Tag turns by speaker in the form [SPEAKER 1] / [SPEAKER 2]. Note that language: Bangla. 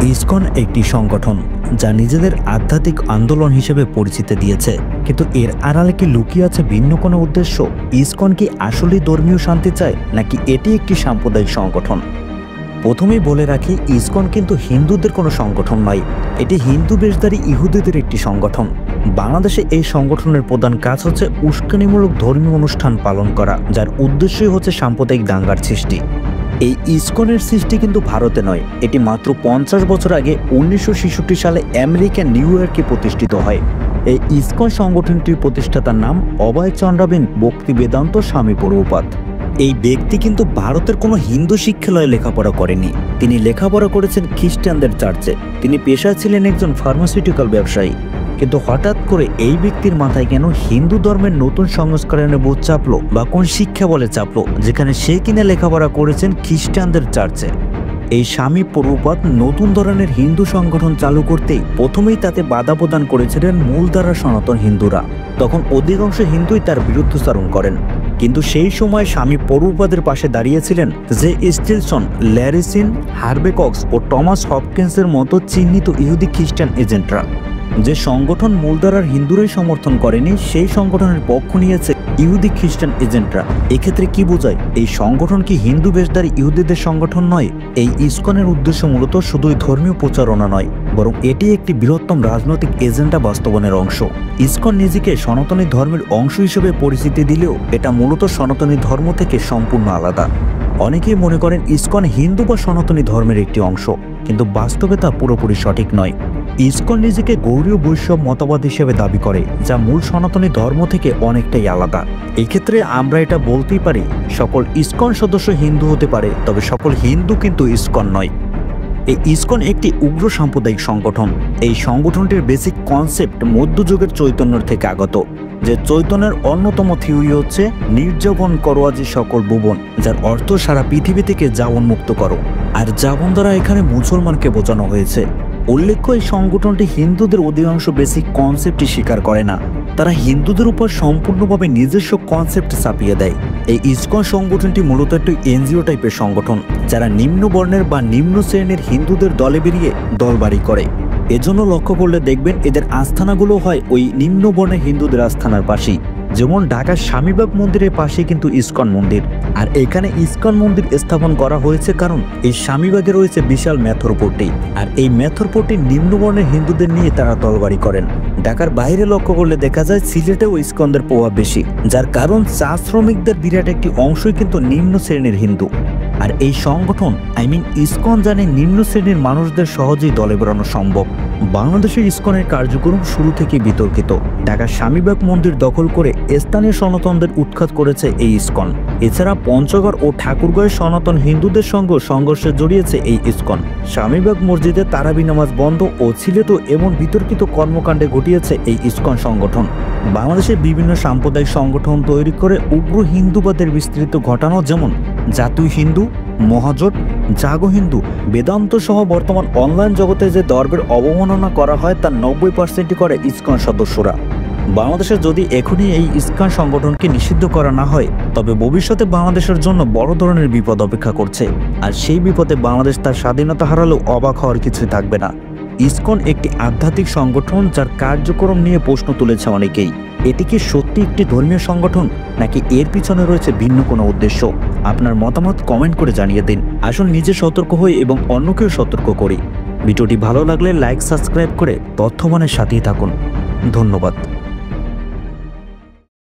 [SPEAKER 1] ইসকন একটি সংগঠন যা নিজেদের আধ্যাত্মিক আন্দোলন হিসেবে পরিচিতি দিয়েছে, কিন্তু এর আড়ালে কি লুকিয়ে আছে ভিন্ন কোনো উদ্দেশ্য? ইসকন কি আসলেই ধর্মীয় শান্তি চায়, নাকি এটি একটি সাম্প্রদায়িক সংগঠন? প্রথমেই বলে রাখি, ইসকন কিন্তু হিন্দুদের কোনো সংগঠন নয়। এটি হিন্দু বেশধারী ইহুদিদের একটি সংগঠন। বাংলাদেশে এই সংগঠনের প্রধান কাজ হচ্ছে উস্কানিমূলক ধর্মীয় অনুষ্ঠান পালন করা, যার উদ্দেশ্যই হচ্ছে সাম্প্রদায়িক দাঙ্গার সৃষ্টি। এই ইসকনের সৃষ্টি কিন্তু ভারতে নয়, এটি মাত্র 50 বছর আগে 1966 সালে আমেরিকার নিউ ইয়র্কে প্রতিষ্ঠিত হয়। এই ইসকন সংগঠনটির প্রতিষ্ঠাতার নাম অভয় চন্দ্রাবিন ভক্তি বেদান্ত স্বামী প্রভুপাদ। এই ব্যক্তি কিন্তু ভারতের কোনো হিন্দু শিক্ষালয়ে লেখাপড়া করেনি, তিনি লেখাপড়া করেছেন খ্রিস্টানদের চার্চে। তিনি পেশায় ছিলেন একজন ফার্মাসিউটিক্যাল ব্যবসায়ী। কিন্তু হঠাৎ করে এই ব্যক্তির মাথায় কেন হিন্দু ধর্মের নতুন সংস্করণের বোধ চাপলো, বা কোন শিক্ষা বলে চাপলো, যেখানে সে কিনা লেখাপড়া করেছেন খ্রিস্টানদের চার্চে? এই স্বামী প্রভুপাদ নতুন ধরনের হিন্দু সংগঠন চালু করতেই প্রথমেই তাতে বাধা প্রদান করেছিলেন মূলধারা সনাতন হিন্দুরা। তখন অধিকাংশ হিন্দুই তার বিরুদ্ধচারণ করেন, কিন্তু সেই সময় স্বামী প্রভুপাদের পাশে দাঁড়িয়েছিলেন জে স্টিলসন, ল্যারিসিন, হার্ভে কক্স ও টমাস হপকিন্সের মতো চিহ্নিত ইহুদি খ্রিস্টান এজেন্টরা। যে সংগঠন মূলধারার হিন্দুরাই সমর্থন করেনি, সেই সংগঠনের পক্ষ নিয়েছে ইহুদি খ্রিস্টান এজেন্টরা। এক্ষেত্রে কি বোঝায়? এই সংগঠন কি হিন্দু বেশধারী ইহুদিদের সংগঠন নয়। এই ইসকনের উদ্দেশ্য মূলত শুধুই ধর্মীয় প্রচারণা নয়, বরং এটি একটি বৃহত্তম রাজনৈতিক এজেন্ডা বাস্তবায়নের অংশ। ইসকন নিজেকে সনাতনী ধর্মের অংশ হিসেবে পরিচিতি দিলেও এটা মূলত সনাতনী ধর্ম থেকে সম্পূর্ণ আলাদা। অনেকেই মনে করেন ইসকন হিন্দু বা সনাতনী ধর্মের একটি অংশ, কিন্তু বাস্তবে তা পুরোপুরি সঠিক নয়। ইসকন নিজেকে গৌড়ীয় বৈষ্ণব মতবাদ হিসেবে দাবি করে, যা মূল সনাতনী ধর্ম থেকে অনেকটাই আলাদা। এক্ষেত্রে আমরা এটা বলতেই পারি, সকল ইসকন সদস্য হিন্দু হতে পারে, তবে সকল হিন্দু কিন্তু ইসকন নয়। এই ইসকন একটি উগ্র সাম্প্রদায়িক সংগঠন। এই সংগঠনটির বেসিক কনসেপ্ট মধ্যযুগের চৈতন্যের থেকে আগত, যে চৈতন্যের অন্যতম থিওরি হচ্ছে নির্যাবন করো আজি সকল ভুবন, যার অর্থ সারা পৃথিবী থেকে যাবন মুক্ত করো। আর যাবন দ্বারা এখানে মুসলমানকে বোঝানো হয়েছে। উল্লেখ্য, এই সংগঠনটি হিন্দুদের অধিকাংশ বেসিক কনসেপ্টই স্বীকার করে না। তারা হিন্দুদের উপর সম্পূর্ণভাবে নিজস্ব কনসেপ্ট চাপিয়ে দেয়। এই ইসকন সংগঠনটি মূলত একটি এনজিও টাইপের সংগঠন, যারা নিম্ন বর্ণের বা নিম্ন শ্রেণীর হিন্দুদের দলে বেরিয়ে দলবাড়ি করে। এজন্য লক্ষ্য করলে দেখবেন এদের আস্থানাগুলো হয় ওই নিম্ন বর্ণের হিন্দুদের আস্থানার পাশেই। যেমন ঢাকার স্বামীবাগ মন্দিরের পাশে কিন্তু ইসকন মন্দির। আর এখানে ইসকন মন্দির স্থাপন করা হয়েছে কারণ এই স্বামীবাগে রয়েছে বিশাল মেথরপট্টি, আর এই মেথরপট্টি নিম্নবর্ণের হিন্দুদের নিয়ে তারা দলবাড়ি করেন। ঢাকার বাইরে লক্ষ্য করলে দেখা যায় সিলেটেও ইসকনদের প্রভাব বেশি, যার কারণ চা শ্রমিকদের বিরাট একটি অংশই কিন্তু নিম্ন শ্রেণীর হিন্দু। আর এই সংগঠন ইসকন জানে নিম্ন শ্রেণীর মানুষদের সহজেই দলে বেরোনো সম্ভব। বাংলাদেশের ইসকনের কার্যক্রম শুরু থেকে বিতর্কিত। ঢাকার স্বামীবাগ মন্দির দখল করে স্থানীয় সনাতনদের উৎখাত করেছে এই ইসকন। এছাড়া পঞ্চগড় ও ঠাকুরগাঁয়ের সনাতন হিন্দুদের সঙ্গে সংঘর্ষে জড়িয়েছে এই ইসকন। স্বামীবাগ মসজিদে তারাবি নামাজ বন্ধ ও সিলেটও এমন বিতর্কিত কর্মকাণ্ডে ঘটিয়েছে এই ইসকন সংগঠন। বাংলাদেশের বিভিন্ন সাম্প্রদায়িক সংগঠন তৈরি করে উগ্র হিন্দুবাদের বিস্তৃত ঘটানো, যেমন জাতীয় হিন্দু, মহাজোট, জাগো হিন্দু, বেদান্ত সহ বর্তমান অনলাইন জগতে যে ধর্মের অবমাননা করা হয় তার 90% করে ইসকন সদস্যরা। বাংলাদেশে যদি এখনই এই ইসকন সংগঠনকে নিষিদ্ধ করা না হয়, তবে ভবিষ্যতে বাংলাদেশের জন্য বড় ধরনের বিপদ অপেক্ষা করছে। আর সেই বিপদে বাংলাদেশ তার স্বাধীনতা হারালেও অবাক হওয়ার কিছুই থাকবে না। ইসকন একটি আধ্যাত্মিক সংগঠন, যার কার্যক্রম নিয়ে প্রশ্ন তুলেছে অনেকেই। এটি কি সত্যি একটি ধর্মীয় সংগঠন, নাকি এর পিছনে রয়েছে ভিন্ন কোনো উদ্দেশ্য? আপনার মতামত কমেন্ট করে জানিয়ে দিন। আসুন নিজে সতর্ক হই এবং অন্যকেও সতর্ক করি। ভিডিওটি ভালো লাগলে লাইক, সাবস্ক্রাইব করে তথ্যমানের সাথেই থাকুন। ধন্যবাদ।